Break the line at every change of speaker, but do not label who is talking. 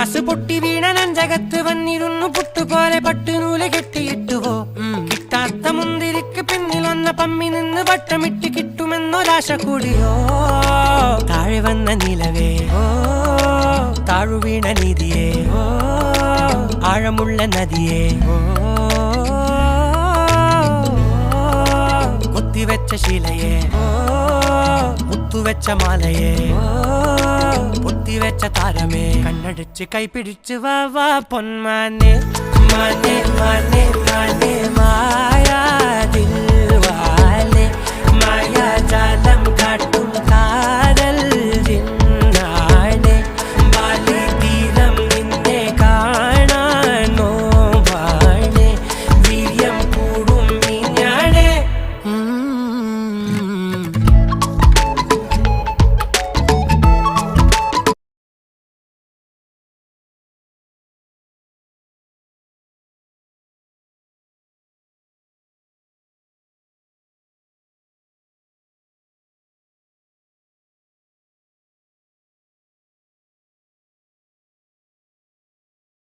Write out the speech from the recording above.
glass പൊട്ടി വീണ നെഞ്ചകത്ത് വന്നിരുന്നു പുട്ടുപോലെ പട്ടുനൂല് കെട്ടിയിട്ടുവോ കിട്ടാത്ത മുന്തിരിക്ക് പിന്നിൽ വന്ന പമ്മി നിന്ന് വട്ടമിട്ട് കിട്ടുമെന്നൊരാശ കൂടിയോ താഴെ വന്ന നിലവേ താഴു വീണ നിധിയേ ആഴമുള്ള നദിയേ കൊത്തിവെച്ച ശിലയേ മുത്തുവെച്ച മാലയേ പൊത്തിവെച്ച താരമേ കണ്ണടിച്ച് കൈപിടിച്ച് വാ വാ പൊന്മാനെ മാനെ മാനെ മാനെ മായാ ദിൽവാലെ മായാ ജാലം കാട്ടി